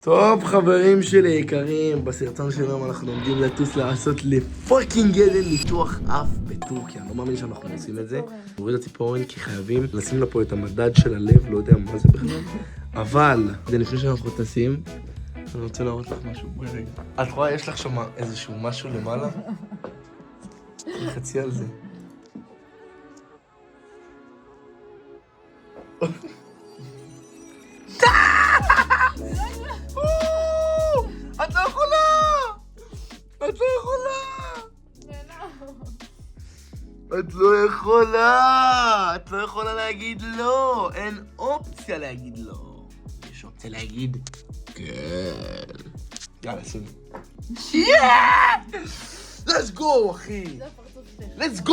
טוב, חברים שלי יקרים, בסרטון שלנו אנחנו עומדים לטוס לעשות לפאקינג עדן ניתוח אף בטורקיה. לא מאמין שאנחנו עושים את זה. נוריד את הציפורן כי חייבים לשים לה פה את המדד של הלב, לא יודע מה זה בכלל. אבל, זה לפני שאנחנו טסים, אני רוצה להראות לך משהו. בואי רגע. את רואה, יש לך שם איזשהו משהו למעלה? חצי על זה. את לא יכולה! את לא יכולה! את לא יכולה! את לא יכולה להגיד לא! אין אופציה להגיד לא. יש אופציה להגיד כן. יאללה, שים. let's go, אחי! let's go!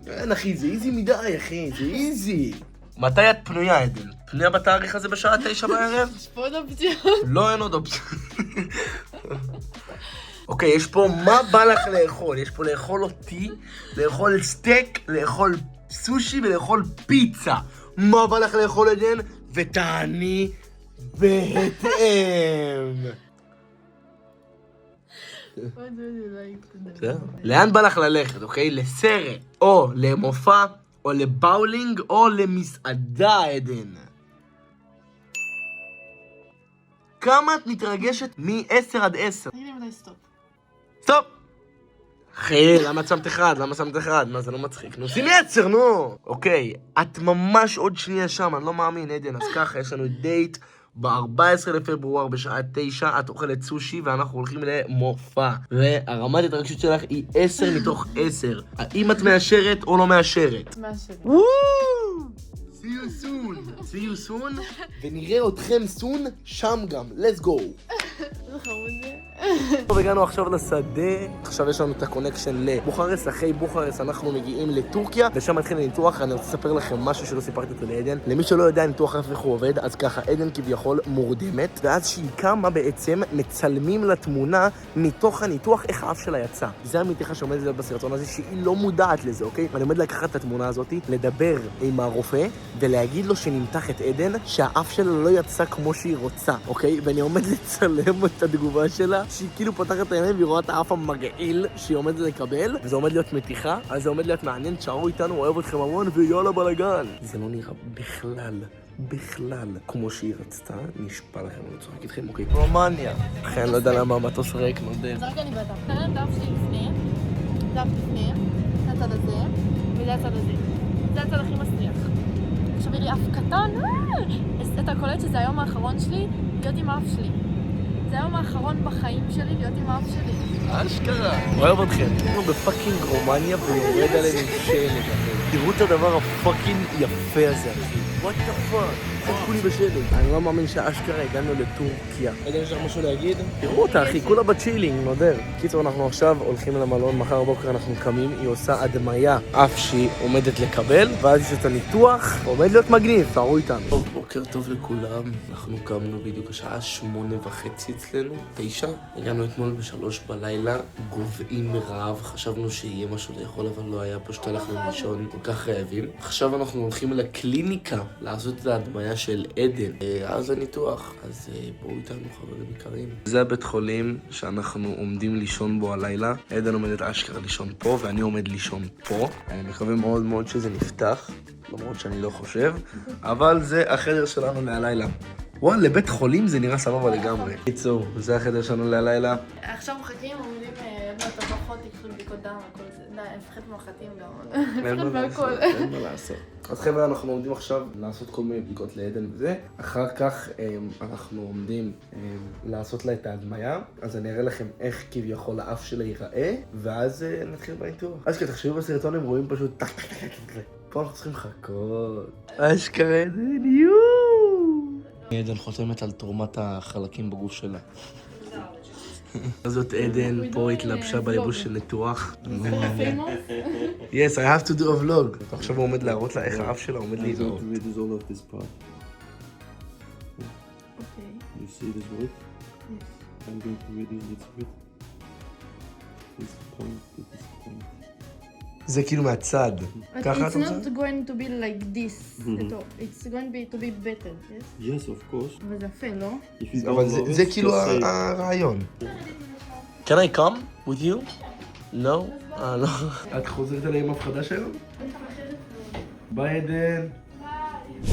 אין, אחי, זה איזי מדי, אחי, זה איזי. מתי את פנויה, עדן? פנויה בתאריך הזה בשעה 9 בערב? יש פה עוד אופציות. לא, אין עוד אופציות. אוקיי, יש פה מה בא לך לאכול. יש פה לאכול אותי, לאכול סטייק, לאכול סושי ולאכול פיצה. מה בא לך לאכול, עדן? ותעני בהתאם. לאן בא לך ללכת, אוקיי? לסרט, או למופע, או לבאולינג, או למסעדה, עדן. כמה את מתרגשת מ-10 עד 10? תגיד לי מתי סטופ. סטופ! אחי, למה שמת אחד? למה שמת אחד? מה, זה לא מצחיק. נו, שימי 10, נו! אוקיי, את ממש עוד שנייה שם, אני לא מאמין, עדן. אז ככה, יש לנו דייט ב-14 לפברואר בשעה 9, את אוכלת סושי ואנחנו הולכים למופע. והרמת התרגשות שלך היא 10 מתוך 10. האם את מאשרת או לא מאשרת? מאשרת. וואו! See you soon. See you soon. ונראה אתכם soon שם גם. let's go. איזה חמוד זה. טוב, הגענו עכשיו לשדה. עכשיו יש לנו את הקונקשן לבוכרס. אחרי בוכרס אנחנו מגיעים לטורקיה, ושם מתחיל הניתוח. אני רוצה לספר לכם משהו שלא סיפרתי אותו לעדן. למי שלא יודע ניתוח אף איך הוא עובד, אז ככה, עדן כביכול מורדמת, ואז שהיא קמה בעצם מצלמים לתמונה מתוך הניתוח איך האף שלה יצא. זה המתיחה שעומדת להיות בסרטון הזה, שהיא לא מודעת לזה, אוקיי? אני עומד לקחת את התמונה הזאת, לדבר עם הרופא ולהגיד לו שנמתח את עדן, שהאף שלה לא יצא כמו שהיא רוצה, אוקיי? ואני עומד לצלם את התגובה שלה, שהיא כאילו פותחת את העיניים והיא רואה את האף המגעיל שהיא עומדת לקבל, וזה עומד להיות מתיחה, אז זה עומד להיות מעניין, תשארו איתנו, אוהב אתכם המון, ויאללה בלגן. זה לא נראה בכלל כמו שהיא רצתה, נשפע לכם, אני צוחק איתכם, אוקיי? רומניה. אחי, אני לא יודע למה המטוס ריק, נודד. אז רק אני בטח. תראה את האף שלי לפני, דף לפני, זה הצד הזה, וזה הצד הזה. זה הצד הכי מסריח. עכשיו יהיה לי אף קטן, אתה קולט שזה היום האחרון שלי להיות עם האף שלי. זה היום האחרון בחיים שלי להיות עם האף שלי. אשכרה. אוהב אתכם. אנחנו בפאקינג רומניה ויורד עלינו שלג, אחי. תראו את הדבר הפאקינג יפה הזה, אחי. what the fuck? חכו לי בשלג. אני לא מאמין שאשכרה הגענו לטורקיה. עדן, יש לך משהו להגיד? תראו אותה, אחי, כולה בצ'ילינג, נודר. קיצור, אנחנו עכשיו הולכים למלון, מחר בבוקר אנחנו קמים, היא עושה הדמיה, אף שהיא עומדת לקבל, ואז יש את הניתוח, עומד להיות מגניב, תראו איתנו. טוב, בוקר טוב לכולם, אנחנו קמנו בדיוק השעה 8:30 אצלנו, 9. הגענו אתמול ב3 בלילה, גובעים מרעב, חשבנו שיהיה משהו לאכול, אבל לא היה, פשוט הלכנו לישון, כל כך רעבים. עכשיו אנחנו הולכים לקליניקה, לעשות את ההדמיה של עדן, אז הניתוח, אז בואו איתנו חברים יקרים. זה הבית חולים שאנחנו עומדים לישון בו הלילה. עדן עומדת אשכרה לישון פה ואני עומד לישון פה. אני מקווה מאוד מאוד שזה נפתח, למרות שאני לא חושב, אבל זה החדר שלנו להלילה. וואלה, לבית חולים זה נראה סבבה לגמרי. קיצור, זה החדר שלנו להלילה. עכשיו מחכים, עומדים בתוכחות, תקחו בדיקות דם, הכל זה. די, מפחד מהחתים גם. מפחד מהכל. אין מה לעשות. אז חבר'ה, אנחנו עומדים עכשיו לעשות כל מיני בדיקות לעדן וזה. אחר כך אנחנו עומדים לעשות לה את ההדמיה. אז אני אראה לכם איך כביכול האף שלה ייראה, ואז נתחיל בניתוח. אז תחשבו בסרטון, הם רואים פשוט טק טק טק טק. פה אנחנו צריכים לחכות. אשכרה עדן, עדן חותמת על תרומת החלקים בגוף שלה. זאת עדן פה התלבשה בלבוש של ניתוח. Yes, I have to do a vlog. עכשיו הוא עומד להראות לה איך האף שלה עומד להיראות. You see this word? Yes. I'm going to read this word. This point to this point. זה כאילו מהצד. But ככה it's אתה רוצה? not going to be like this at all. It's going to be better, yes? Yes, of course. אבל זה יפה, לא? If you אבל don't know זה it, כאילו just say it. הרעיון. Can I come with you? No? לא. את חוזרת אליי עם הפחדה שלו? ביי עדן.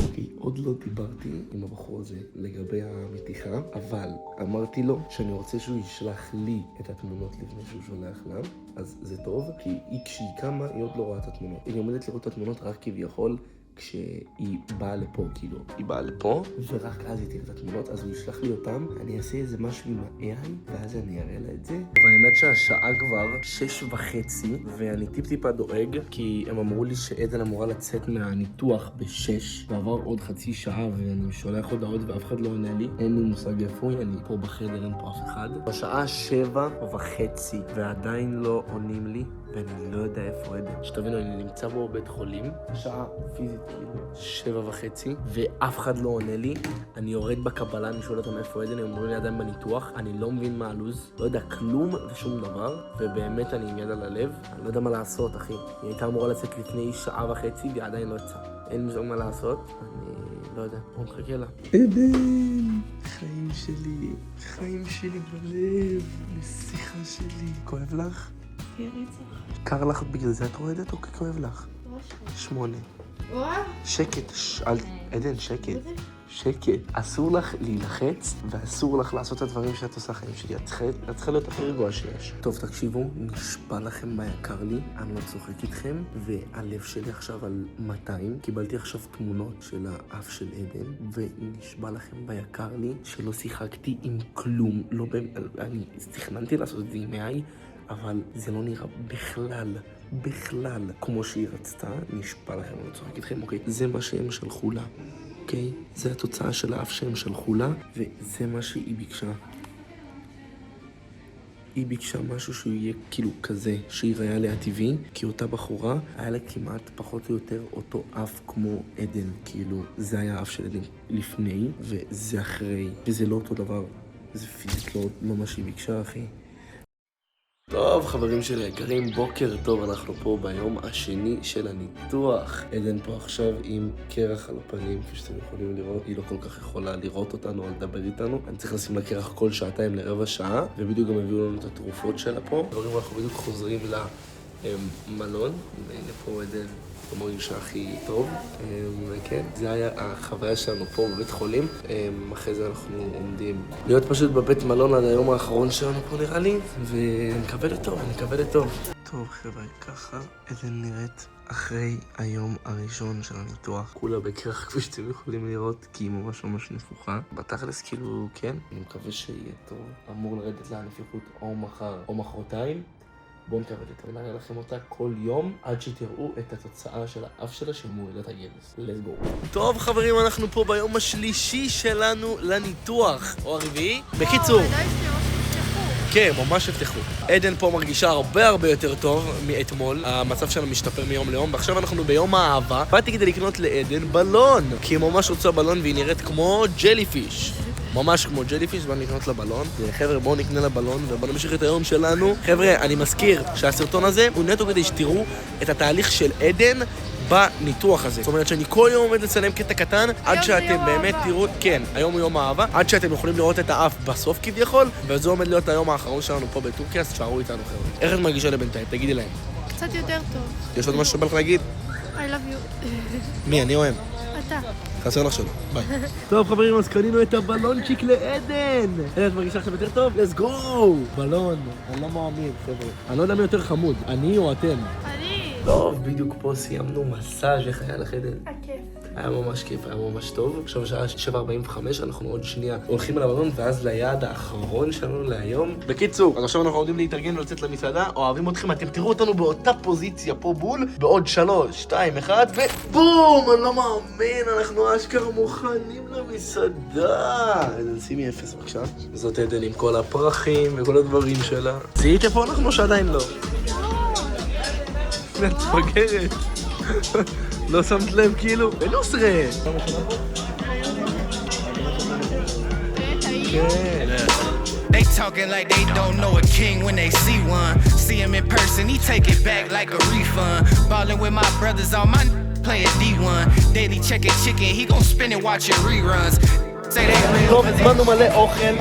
אוקיי, עוד לא דיברתי עם הבחור הזה לגבי המתיחה, אבל אמרתי לו שאני רוצה שהוא ישלח לי את התמונות לפני שהוא שולח לה, אז זה טוב, כי כשהיא קמה היא עוד לא רואה את התמונות. היא עומדת לראות את התמונות רק כביכול כשהיא באה לפה, כאילו. היא באה לפה, ורק אז היא תראה את התמונות, אז הוא ישלח לי אותם, אני אעשה איזה משהו עם ה-AI, ואז אני אראה לה את זה. והאמת שהשעה כבר 6:30, ואני טיפ-טיפה דואג, כי הם אמרו לי שעדן אמורה לצאת מהניתוח ב-6, ועבר עוד חצי שעה, ואני שולח הודעות ואף אחד לא עונה לי. אין לי מושג איפה היא, אני פה בחדר, אין פה אף אחד. השעה 7:30, ועדיין לא עונים לי. ואני לא יודע איפה עדן. שתבינו, אני נמצא בו בבית חולים, השעה פיזית כאילו 7:30, ואף אחד לא עונה לי. אני יורד בקבלה, אני שואל אותם איפה עדן, הם אומרים לי עדיין בניתוח, אני לא מבין מה הלו"ז, לא יודע כלום ושום דבר, ובאמת אני עם יד על הלב, אני לא יודע מה לעשות, אחי. היא הייתה אמורה לצאת לפני 1.5 שעה, והיא עדיין לא יצאה. אין מזה מה לעשות, אני לא יודע, בוא נחכה לה. עדן, חיים שלי בלב, נסיכה שלי. כואב לך? קר לך בגלל זה את רועדת או כואב לך? 8. שקט, עדן, שקט. אסור לך להילחץ ואסור לך לעשות את הדברים שאת עושה חיים שלי. את צריכה להיות הכי רגועה שיש. טוב, תקשיבו, נשבע לכם מה יקר לי, אני לא צוחק איתכם, והלב שלי עכשיו על 200. קיבלתי עכשיו תמונות של האף של עדן, ונשבע לכם מה יקר לי, שלא שיחקתי עם כלום. לא באמת, אני תכננתי לעשות את זה עם AI, אבל זה לא נראה בכלל כמו שהיא רצתה. נשבע לכם, אני לא צוחק איתכם, אוקיי? זה מה שהם שלחו לה, אוקיי? זה התוצאה של האף שהם שלחו לה, וזה מה שהיא ביקשה. היא ביקשה משהו שהוא יהיה כאילו כזה, שיראה עליה טבעי, כי אותה בחורה היה לה כמעט פחות או יותר אותו אף כמו עדן, כאילו זה היה האף של עדן לפני, וזה אחרי, וזה לא אותו דבר, זה פיזית לא מה שהיא ביקשה, אחי. טוב, חברים שלי יקרים, בוקר טוב, אנחנו פה ביום השני של הניתוח. עדן פה עכשיו עם קרח על הפנים, כפי שאתם יכולים לראות, היא לא כל כך יכולה לראות אותנו או לדבר איתנו. אני צריך לשים לה קרח כל שעתיים לרבע שעה, ובדיוק גם הביאו לנו את התרופות שלה פה. חברים, אנחנו בדיוק חוזרים למלון, והנה פה עדן מרגישה הכי טוב, וכן, זה היה החוויה שלנו פה בבית חולים. אחרי זה אנחנו עומדים להיות פשוט בבית מלון עד היום האחרון שלנו פה נראה לי, ונקווה לטוב. טוב חבר'ה, ככה עדן נראית אחרי היום הראשון של הניתוח. כולה בקרח כפי שאתם יכולים לראות, כי היא ממש נפוחה. בתכלס כאילו כן, אני מקווה שיהיה טוב. אמור לרדת לה נפיחות או מחר או מחרתיים. בואו נקווה לטוב, נראה לכם אותה כל יום עד שתראו את התוצאה של האף שלה שמורידה את הגלס. Let's go. טוב חברים, אנחנו פה ביום השלישי שלנו לניתוח, או הרביעי. בקיצור, כן, ממש הבטחו. עדן פה מרגישה הרבה יותר טוב מאתמול, המצב שלה משתפר מיום ליום, ועכשיו אנחנו ביום האהבה. באתי כדי לקנות לעדן בלון, כי היא ממש רוצה בלון והיא נראית כמו ג'ליפיש. ממש כמו ג'ליפיש, בוא נקנות לבלון. חבר'ה, בואו נקנה לבלון ובואו נמשיך את היום שלנו. חבר'ה, אני מזכיר שהסרטון הזה הוא נטו כדי שתראו את התהליך של עדן בניתוח הזה. זאת אומרת שאני כל יום עומד לצלם קטע קטן עד שאתם באמת תראו, כן, היום הוא יום האהבה, עד שאתם יכולים לראות את האף בסוף כביכול, וזה עומד להיות היום האחרון שלנו פה בטורקיה, אז תשארו איתנו חבר'ה. איך את מרגישה לבינתיים? תגידי להם. קצת יותר טוב. יש עוד משהו שבא לך להגיד? I love you. מי? אני אוהב. אתה. חסר לך שלו, ביי. טוב חברים, אז קנינו את הבלונצ'יק לעדן. את מרגישה עכשיו יותר טוב? let's go! בלון, אני לא מאמין חבר'ה. אני לא יודע מי יותר חמוד, אני או אתם. אני. טוב, בדיוק פה סיימנו מסאז'. איך היה לך עדן? הכיף. היה ממש כיף, היה ממש טוב. עכשיו שעה 7:45, אנחנו עוד שנייה הולכים על הבלון, ואז ליעד האחרון שלנו להיום. בקיצור, אז עכשיו אנחנו עומדים להתארגן ולצאת למסעדה. אוהבים אתכם, אתם תראו אותנו באותה פוזיציה פה בול, בעוד 3, 2, 1, ובום! אני לא מאמין, אנחנו אשכרה מוכנים למסעדה. עדן, שימי 0 בבקשה. זאת עדן עם כל הפרחים וכל הדברים שלה. זיהית איפה אנחנו שעדיין לא? את מפגרת. לא שמת לב כאילו? בנוסרה! כן. Talking like they don't know a king when they see one. See him in person, he take it back like a refund. Ballin' with my brothers, all my playing D1. Daily checking chicken, he gon' spin it watching reruns. Say they real, טוב, הזמנו מלא אוכל,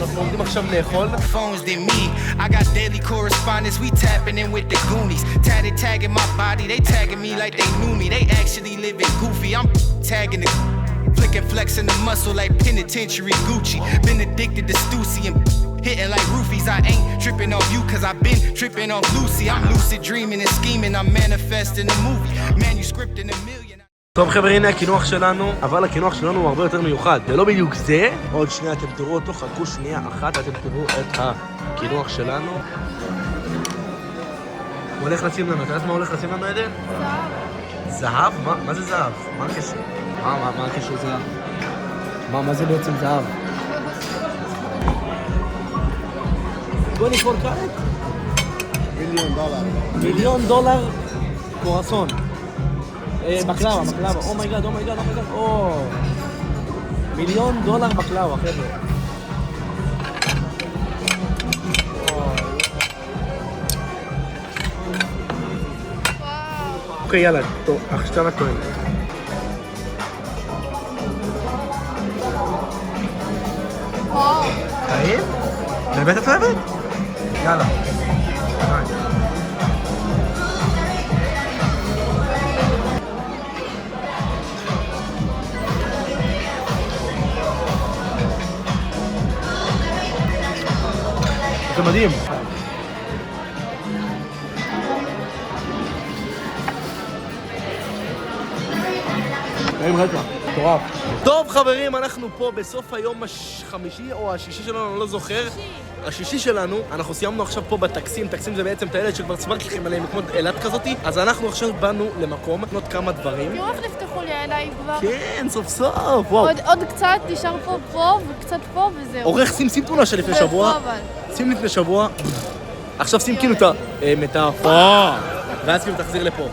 אנחנו עומדים עכשיו לאכול. phones than me. I got daily correspondence, we tapping in with the Goonies. Tatted tagging my body, they tagging me like they knew me. They actually living goofy, I'm tagging the flicking flexing the muscle like penitentiary Gucci. Been addicted to Stussy and hitting like roofies. I ain't tripping off you cause I've been tripping off Lucy. I'm lucid dreaming and scheming, I'm manifesting a movie. Manuscript in a million. טוב חבר'ה, הנה הקינוח שלנו, אבל הקינוח שלנו הוא הרבה יותר מיוחד. זה לא בדיוק זה, עוד שנייה אתם תראו אותו, חכו שנייה אחת, אתם תראו את הקינוח שלנו. הוא הולך לשים לנו, אתה יודעת מה הולך לשים לנו, עדן? זהב? מה זה זהב? מה הקשר? מה הקשר זהב? מה זה בעצם זהב? בוא נקרוא כעת? $1,000,000 קורסון. בקלאווה, אומייגאד, $1,000,000 בקלאווה, חבר'ה. אוקיי, יאללה, טוב, עכשיו את טוענת. טעים? באמת את אוהבת? יאללה. זה מדהים. נעים רקע, מטורף. טוב חברים, אנחנו פה בסוף היום החמישי או השישי שלנו, אני לא זוכר. השישי שלנו, אנחנו סיימנו עכשיו פה בטקסים. טקסים זה בעצם טיילת שכבר סיפרתי לכם עליהם כמו אילת כזאתי. אז אנחנו עכשיו באנו למקום, לקנות כמה דברים. תראו איך נפתחו לי העיניים כבר. כן, סוף סוף, וואו. עוד קצת, נשאר פה וקצת פה וזהו. עורך, שים תמונה של לפני שבוע. שים לפני שבוע. עכשיו שים כאילו את המטאפורה. ואז כאילו תחזיר לפה.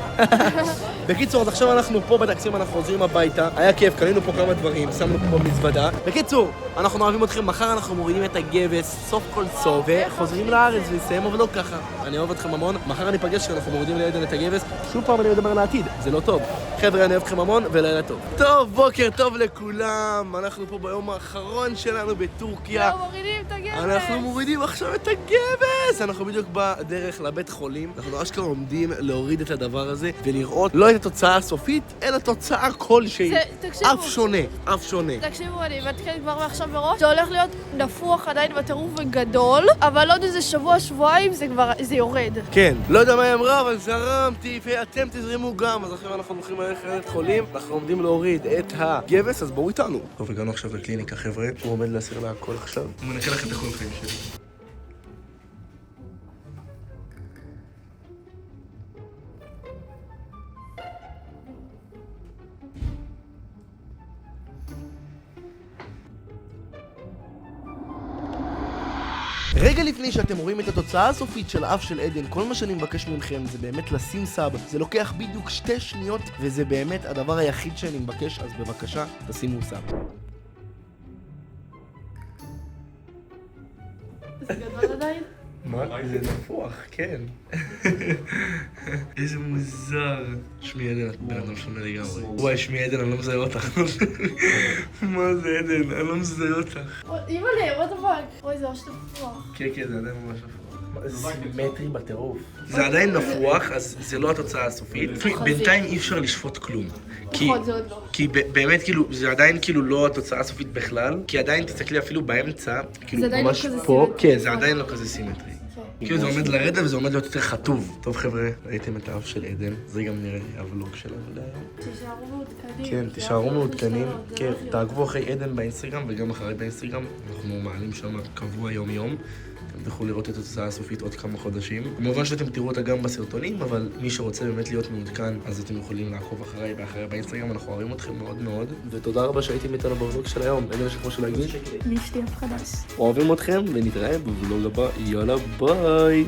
בקיצור, אז עכשיו אנחנו פה בטקסים, אנחנו חוזרים הביתה. היה כיף, קנינו פה כמה דברים, שמנו פה מזוודה. בקיצור, אנחנו אוהבים אתכם, מחר אנחנו מורידים את הגבס, סוף כל סוף, וחוזרים לארץ ונסיים אבל לא ככה. אני אוהב אתכם המון, מחר אני פגש שאנחנו מורידים לעדן את הגבס. שוב פעם אני מדבר על העתיד, זה לא טוב. חבר'ה, אני אוהב אתכם המון ולילה טוב. טוב, בוקר טוב לכולם. אנחנו פה ביום האחרון שלנו בטורקיה. לא, מורידים את הגבס. אנחנו מורידים עכשיו את הגבס. אנחנו בדיוק בדרך לבית חולים. אנחנו אשכרה עומדים להוריד את הדבר הזה ולראות לא את התוצאה הסופית, אלא תוצאה כלשהי. אף שונה. תקשיבו, אני מתקן כבר מעכשיו מראש. זה הולך להיות נפוח עדיין בטירוף וגדול, אבל עוד איזה שבוע-שבועיים זה יורד. כן, לא יודע מה היא אמרה, אבל זרמתי, ואתם תזרמו גם. אז עכשיו אנחנו הולכים ללכת לבית חולים, אנחנו עומדים להוריד את הגבס, אז בואו איתנו. טוב, הגענו עכשיו לקליניקה, חבר'ה. הוא עומד להסיר לה הכל עכשיו. הוא מנקה לך את הכל חיים שלי. רגע לפני שאתם רואים את התוצאה הסופית של האף של עדן, כל מה שאני מבקש מכם זה באמת לשים סאב. זה לוקח בדיוק 2 שניות, וזה באמת הדבר היחיד שאני מבקש, אז בבקשה, תשימו סאב. זה גדול עדיין? מה? זה נפוח, כן. איזה מוזר. שמי עדן, את בן אדם שונה לגמרי. וואי, שמי עדן, אני לא מזהה אותך. מה זה עדן? אני לא מזהה אותך. אימא'לה, what the fuck? אוי, זה ממש נפוח. כן, זה עדיין ממש נפוח. זה סימטרי בטירוף. זה עדיין נפוח, אז זה לא התוצאה הסופית. בינתיים אי אפשר לשפוט כלום. כי באמת כאילו, זה עדיין כאילו לא התוצאה הסופית בכלל, כי עדיין תסתכלי אפילו באמצע, כאילו ממש פה, כן, זה עדיין לא כזה סימטרי. כאילו זה עומד לרדת וזה עומד להיות יותר חטוב. טוב חבר'ה, ראיתם את האף של עדן, זה גם נראה הוולוג שלה להיום. תישארו מעודכנים. כן, תישארו מעודכנים. כן, תעקבו אחרי עדן באינסטגרם וגם אחרי באינסטגרם. אנחנו מעלים שם קבוע יום-יום. אתם תוכלו לראות את התוצאה הסופית עוד כמה חודשים. כמובן שאתם תראו אותה גם בסרטונים, אבל מי שרוצה באמת להיות מעודכן, אז אתם יכולים לעקוב אחריי ואחריי באינסטגרם. אנחנו אוהבים אתכם מאוד מאוד. ותודה רבה שהייתם איתנו בוולוג של היום. אין משהו כמו שלהגיד. מי שתהיה חדש. אוהבים אתכם ונתראה בוולוג הבא. יאללה ביי.